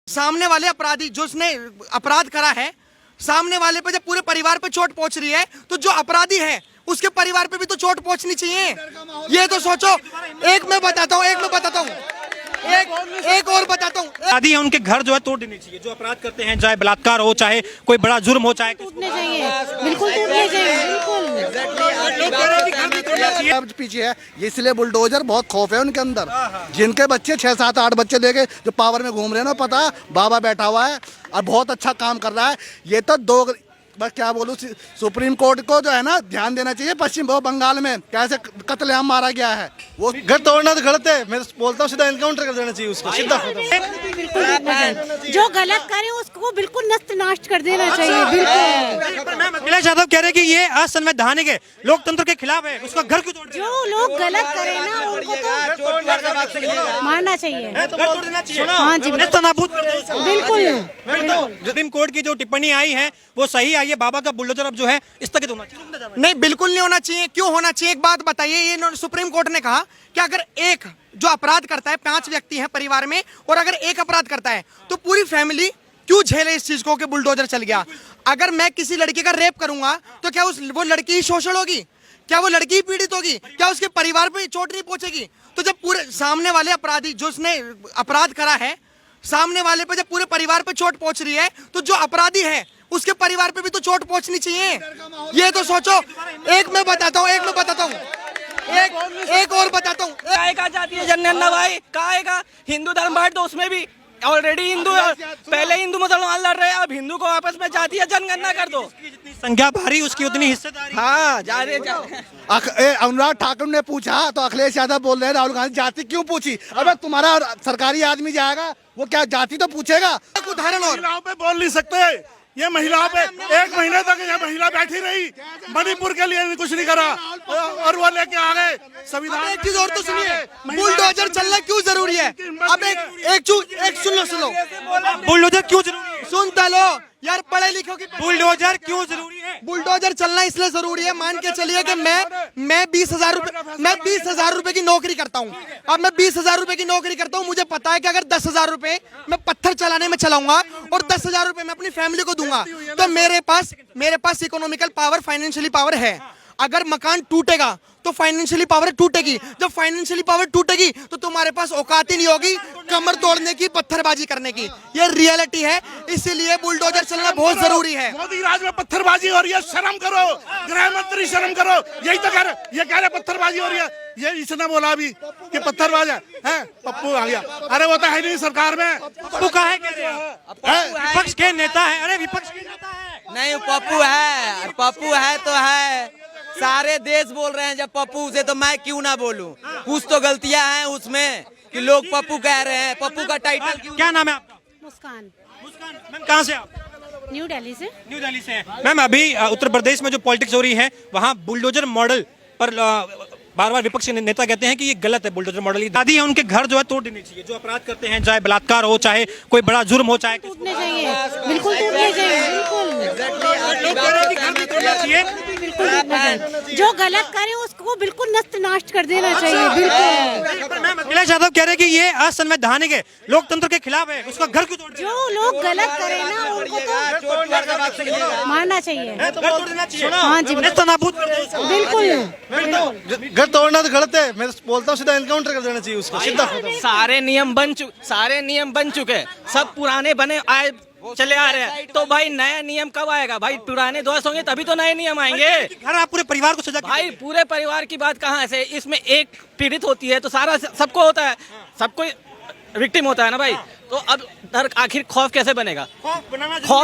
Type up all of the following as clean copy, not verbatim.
सामने वाले अपराधी जो उसने अपराध करा है, सामने वाले पे जब पूरे परिवार पे चोट पहुंच रही है तो जो अपराधी है उसके परिवार पे भी तो चोट पहुंचनी चाहिए। ये तो सोचो। एक मैं बताता हूँ एक और बताता हूँ। आदि है उनके घर जो है तोड़ देने चाहिए, जो अपराध करते हैं, चाहे बलात्कार हो, चाहे कोई बड़ा जुर्म हो, चाहे टूटने चाहिए, बिल्कुल टूटने चाहिए, बिल्कुल। पीछे है इसलिए बुलडोजर बहुत खौफ है उनके अंदर। जिनके बच्चे 6, 7, 8 बच्चे लेके जो पावर में घूम रहे हैं ना, पता बाबा बैठा हुआ है और बहुत अच्छा काम कर रहा है। ये तो दो बस क्या बोलूं, सुप्रीम कोर्ट को जो है ना ध्यान देना चाहिए। पश्चिम बंगाल में कैसे कत्लेआम मारा गया है, वो घर तोड़ना तो गलत है। मैं बोलता हूँ सीधा एनकाउंटर कर देना चाहिए उसको, सीधा। जो गलत करे उसको बिल्कुल नष्ट नाश कर देना चाहिए, बिल्कुल। अखिलेश यादव कह रहे हैं कि ये असंवैधानिक है, लोकतंत्र के खिलाफ है, उसका घर क्यों तोड़ दिया? जो लोग गलत करे ना उनको तो मारना चाहिए। हाँ जी, बिल्कुल। सुप्रीम कोर्ट की जो टिप्पणी आई है वो सही आई है। बाबा का बुलडोजर अब जो है स्थगित होना चाहिए। नहीं, बिल्कुल नहीं होना चाहिए। क्यों होना चाहिए? एक बात बताइए। ये सुप्रीम कोर्ट ने कहा कि अगर एक जो अपराध करता है, 5 व्यक्ति हैं परिवार में, और अगर एक अपराध करता है तो पूरी फैमिली क्यों झेले इस चीज को कि बुलडोजर चल गया। अगर मैं किसी लड़की का रेप करूंगा तो क्या वो लड़की ही शोषण होगी? क्या वो लड़की पीड़ित होगी? क्या उसके परिवार पे चोट नहीं पहुंचेगी? तो जब पूरे सामने वाले अपराधी जो उसने अपराध करा है, सामने वाले पे जब पूरे परिवार पे चोट पहुंच रही है तो जो अपराधी है उसके परिवार पे भी तो चोट पहुंचनी चाहिए। ये तो सोचो। एक मैं बताता हूँ एक और बताता हूँ। काय का जाती है जनगणना भाई, काय का हिंदू धर्म बांट दो, उसमें भी ऑलरेडी हिंदू, पहले हिंदू मुसलमान लड़ रहे हैं, अब हिंदू को आपस में जाती है जनगणना कर दो। जितनी संख्या भारी उसकी उतनी हिस्सेदारी। हाँ, जा रहे। अनुराग ठाकुर ने पूछा तो अखिलेश यादव बोल रहे हैं राहुल गांधी जाति क्यों पूछी। अबे तुम्हारा सरकारी आदमी जाएगा वो क्या जाति तो पूछेगा। उदाहरण और महिलाओं पे बोल नहीं सकते। ये महिलाओं पे 1 महीने तक ये महिला बैठी रही, मणिपुर के लिए कुछ नहीं करा और वो लेके आ गए संविधान। एक चीज और तो सुनिए, बुलडोजर चलना क्यों जरूरी है? अब एक सुन लो बुलडोजर क्यों जरूरी है? सुनता लो यार, पढ़े लिखो की। बुलडोजर क्यों जरूरी है? बुलडोजर चलना इसलिए जरूरी है, मान के चलिए कि मैं 20,000 रुपए की नौकरी करता हूँ। अब मैं 20,000 रुपए की नौकरी करता हूँ, मुझे पता है कि अगर 10,000 रुपए मैं पत्थर चलाने में चलाऊंगा और 10,000 रुपए मैं अपनी फैमिली को दूंगा तो मेरे पास इकोनॉमिकल पावर, फाइनेंशियली पावर है। अगर मकान टूटेगा तो फाइनेंशियली पावर टूटेगी। जब फाइनेंशियली पावर टूटेगी तो तुम्हारे पास औकात ही नहीं होगी कमर तोड़ने की, पत्थरबाजी करने की। ये रियलिटी है, इसीलिए बुलडोजर चलना बहुत जरूरी है। मोदी राज में पत्थरबाजी हो रही है, शर्म करो। गृह मंत्री शर्म करो। यही तो कह रहे पत्थरबाजी हो रही है। ये इसने बोला अभी कि पत्थरबाज है। पप्पू आ गया। अरे वो तो है नहीं सरकार में। पप्पू का है विपक्ष के नेता है। अरे विपक्ष के नेता है नहीं, पप्पू है तो है। सारे देश बोल रहे हैं जब पप्पू से, तो मैं क्यों ना बोलूं। कुछ तो गलतियां हैं उसमें कि लोग पप्पू कह रहे हैं। पप्पू का टाइटल क्यों? क्या नाम है आपका? मुस्कान। मैम कहाँ से आप? न्यू दिल्ली से। न्यू दिल्ली से हैं। मैम अभी उत्तर प्रदेश में जो पॉलिटिक्स हो रही है वहाँ बुलडोजर मॉडल पर बार बार विपक्ष के नेता कहते हैं कि ये गलत है। बुलडोजर मॉडल दादी है उनके घर जो है तोड़ देने चाहिए, जो अपराध करते हैं, चाहे बलात्कार हो, चाहे कोई बड़ा जुर्म हो, चाहे टूटने चाहिए, बिल्कुल टूटने चाहिए, बिल्कुल। जो गलत करे उसको बिल्कुल नष्ट नाश कर देना चाहिए, बिल्कुल। अखिलेश यादव कह रहे हैं कि ये असंवैधानिक है, लोकतंत्र के खिलाफ है, उसका घर क्यों तोड़ दिया? जो लोग गलत करे ना उनको तो मारना चाहिए। हाँ जी, बिल्कुल। घर तोड़ना तो गलत है। मैं बोलता हूँ सीधा एनकाउंटर कर देना चाहिए उसको, सीधा। सारे नियम बन चुके, सब पुराने बने आए चले आ रहे हैं। तो भाई नया नियम कब आएगा भाई? पुराने ध्वस्त होंगे तभी तो नए नियम आएंगे। घर आप पूरे परिवार को सजा भाई पूरे परिवार की बात कहाँ से? इसमें एक पीड़ित होती है तो सारा सबको होता है, सबको विक्टिम होता है ना भाई। तो अब आखिर खौफ कैसे बनेगा? खौफ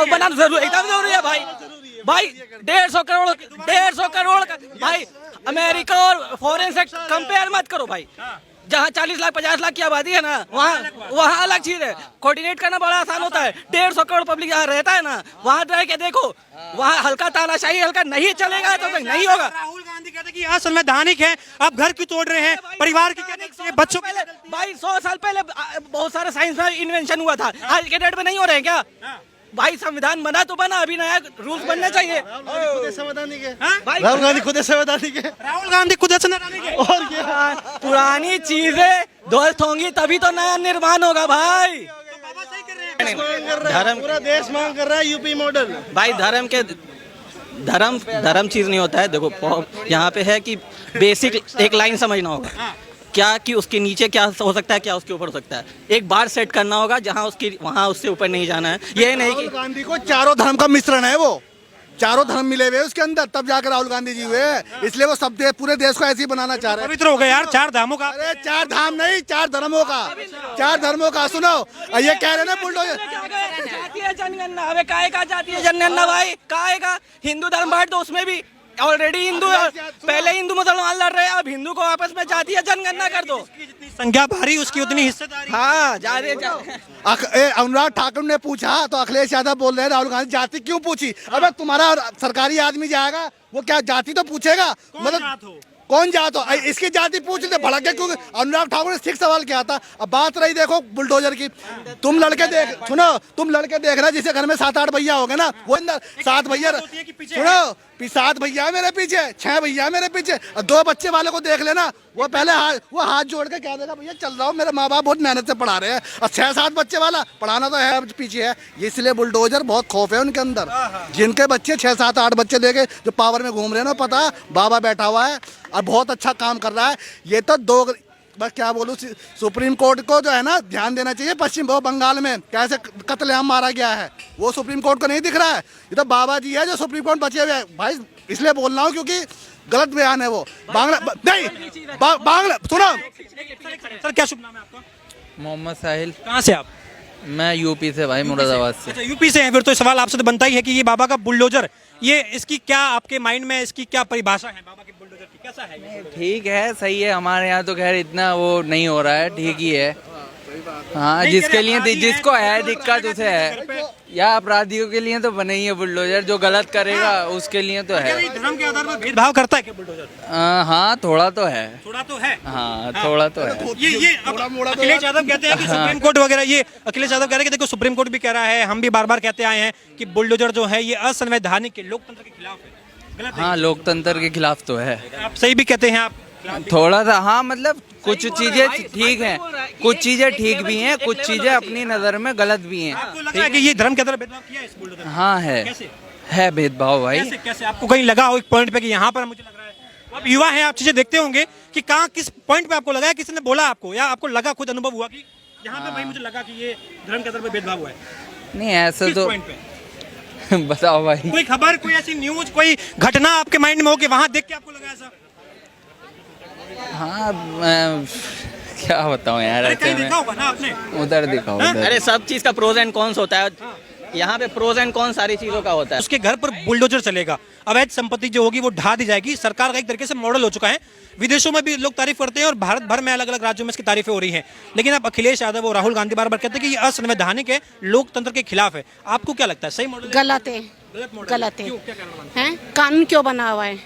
बनाना जरूरी, एकदम जरूरी है भाई। 150 करोड़ भाई, अमेरिका और फॉरेन से कंपेयर मत करो भाई। जहाँ 40 लाख 50 लाख की आबादी है ना, वहाँ अलग चीज है। कोऑर्डिनेट करना बड़ा आसान होता है। 150 करोड़ पब्लिक यहाँ रहता है ना, वहाँ रह के देखो, वहाँ हल्का तानाशाही हल्का नहीं चलेगा तो नहीं होगा। राहुल गांधी कहते हैं कि असंवैधानिक है, आप घर क्यों तोड़ रहे हैं, परिवार की कहते हैं बच्चों पहले भाई 100 साल पहले बहुत सारे साइंस में इन्वेंशन हुआ था, आज के डेट में नहीं हो रहे हैं क्या? भाई संविधान बना तो बना, अभी नया रूल्स बनने चाहिए। राहुल गांधी खुद संवैधानिक है। राहुल गांधी खुद संवैधानिक है। और क्या? पुरानी चीजें ध्वस्त होंगी तभी तो नया निर्माण होगा भाई। नहीं, धर्म पूरा देश मांग कर रहा है यूपी मॉडल। भाई धर्म चीज नहीं होता है। देखो यहाँ पे है कि बेसिक एक लाइन समझना होगा क्या कि उसके नीचे क्या हो सकता है, क्या उसके ऊपर हो सकता है। एक बार सेट करना होगा जहाँ उसकी वहाँ उससे ऊपर नहीं जाना है। ये नहीं कि राहुल गांधी को चारों धर्म का मिश्रण है, वो चारों धर्म मिले हुए उसके अंदर, तब जाकर राहुल गांधी जी हुए, इसलिए वो सब पूरे देश को ऐसे ही बनाना चाह रहे हैं। पवित्र हो गए यार, 4 धामों का। अरे 4 धाम नहीं, 4 धर्मों का, 4 धर्मों का। सुनो ये कह रहे ना बुलडोजर जाती है जनगणना, अबे काहे का जाती है जनगणना भाई, काहे का हिंदू धर्म बांट दो, उसमें भी ऑलरेडी हिंदू, पहले हिंदू मुसलमान लड़ रहे हैं, अब हिंदू को आपस में जाती है जनगणना कर दो। जितनी संख्या भारी उसकी उतनी हिस्सेदारी। हाँ अनुराग ठाकुर ने पूछा तो अखिलेश यादव बोल रहे हैं राहुल गांधी जाति क्यों पूछी। अबे तुम्हारा सरकारी आदमी जाएगा वो क्या जाति तो पूछेगा, मतलब कौन जात हो, इसकी जाति पूछ ले भड़क के, क्योंकि अनुराग ठाकुर ने ठीक सवाल किया था। अब बात रही देखो बुलडोजर की, तुम लड़के देख, सुनो तुम लड़के देख रहे जिसे घर में 7-8 भैया हो गए ना, वो अंदर 7 भैया, सुनो 7 भैया मेरे पीछे, 6 भैया मेरे पीछे, 2 बच्चे वाले को देख लेना, वो पहले हाथ जोड़ के कह देगा भैया चल रहा हूँ, मेरे माँ बाप बहुत मेहनत से पढ़ा रहे हैं। और 6-7 बच्चे वाला पढ़ाना तो है पीछे है, इसलिए बुलडोजर बहुत खौफ है उनके अंदर। जिनके बच्चे 6-7-8 बच्चे लेके जो पावर में घूम रहे हैं ना, पता बाबा बैठा हुआ है और बहुत अच्छा काम कर रहा है। ये तो बस क्या बोलूँ, सुप्रीम कोर्ट को जो है ना ध्यान देना चाहिए। पश्चिम बंगाल में कैसे कत्लेआम मारा गया है वो सुप्रीम कोर्ट को नहीं दिख रहा है। ये तो बाबा जी है जो सुप्रीम कोर्ट बचे हुए हैं भाई, इसलिए बोल रहा हूँ क्योंकि गलत बयान है वो। बांग्ला सुनो सर, क्या शुभ नाम है आपका? मोहम्मद साहिल। कहाँ से आप? मैं यूपी से भाई, मुरादाबाद से। अच्छा, यूपी से हैं, फिर तो सवाल आपसे तो बनता ही है कि ये बाबा का बुलडोजर, ये इसकी क्या आपके माइंड में इसकी क्या परिभाषा है बाबा के बुलडोजर की, कैसा है ये? ठीक है, सही है। हमारे यहाँ तो खैर इतना वो नहीं हो रहा है, ठीक ही है। हाँ, जिसके लिए जिसको है दिक्कत उसे है, या अपराधियों के लिए तो बने ही है बुलडोजर, जो गलत करेगा उसके लिए तो है। क्या धर्म के आधार पर भेदभाव करता है क्या बुलडोजर? हाँ थोड़ा तो है, थोड़ा तो है। हाँ थोड़ा तो है। ये अखिलेश यादव कहते हैं कि सुप्रीम कोर्ट वगैरह, ये अखिलेश यादव कह रहे हैं कि देखो सुप्रीम कोर्ट भी कह रहा है, हम भी बार बार कहते आए हैं कि बुलडोजर जो है ये असंवैधानिक है, लोकतंत्र के खिलाफ है। गलत है? हाँ, लोकतंत्र के खिलाफ तो है। आप सही भी कहते हैं आप? थोड़ा सा हाँ, मतलब कुछ चीजें ठीक हैं, कुछ चीजें ठीक भी हैं, कुछ चीजें अपनी नजर में गलत भी हैं। आपको लग रहा है कि ये धर्म के अंदर भेदभाव किया है इस बुलडोजर ने? हाँ है, कैसे? है भेदभाव भाई। कैसे कैसे आपको कहीं लगा हो एक पॉइंट पे कि यहाँ पर मुझे लग रहा है, आप युवा हैं, आप चीजें देखते होंगे कि कहाँ किस पॉइंट पे आपको लगा है, किसी ने बोला आपको या आपको लगा, खुद अनुभव हुआ कि यहाँ पे भाई मुझे लगा कि ये धर्म के अंदर में भेदभाव हुआ है? नहीं ऐसा किस तो पॉइंट पे? बताओ भाई। कोई खबर, कोई ऐसी न्यूज, कोई घटना आपके माइंड में हो कि वहां देख के आपको लगा ऐसा? हाँ मैं क्या बताऊँ यार, अरे ऐसे कहीं में देखा होगा ना आपने? उधर दिखाओ उधर। अरे सब चीज का प्रोज एंड कॉन्स होता है, यहाँ पे प्रोज एंड कॉन्स सारी चीजों का होता है। उसके घर पर बुलडोजर चलेगा, अवैध संपत्ति जो होगी वो ढा दी जाएगी। सरकार का एक तरीके से मॉडल हो चुका है, विदेशों में भी लोग तारीफ करते हैं और भारत भर में अलग अलग राज्यों में इसकी तारीफें हो रही हैं। लेकिन अब अखिलेश यादव और राहुल गांधी बार बार कहते हैं कि ये असंवैधानिक है, लोकतंत्र के खिलाफ है। आपको क्या लगता है, सही मॉडल? गलत है, गलत है। हैं? कानून क्यों बना हुआ है?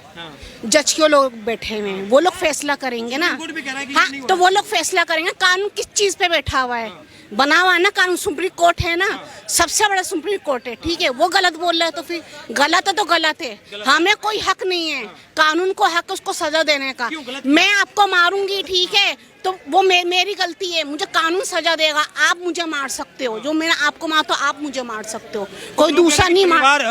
जज क्यों लोग बैठे हुए हैं? वो लोग फैसला करेंगे ना। हाँ, तो वो लोग फैसला करेंगे। कानून किस चीज पे बैठा हुआ है? बना हुआ है ना कानून, सुप्रीम कोर्ट है ना, सबसे बड़ा सुप्रीम कोर्ट है, ठीक है। वो गलत बोल रहा है तो फिर गलत है तो गलत है। हमें कोई हक नहीं है, कानून को हक उसको सजा देने का। मैं आपको मारूंगी, ठीक है, तो वो मेरी गलती है, मुझे कानून सजा देगा। आप मुझे मार सकते हो, जो मैंने आपको मारा तो आप मुझे मार सकते हो, कोई दूसरा नहीं मार।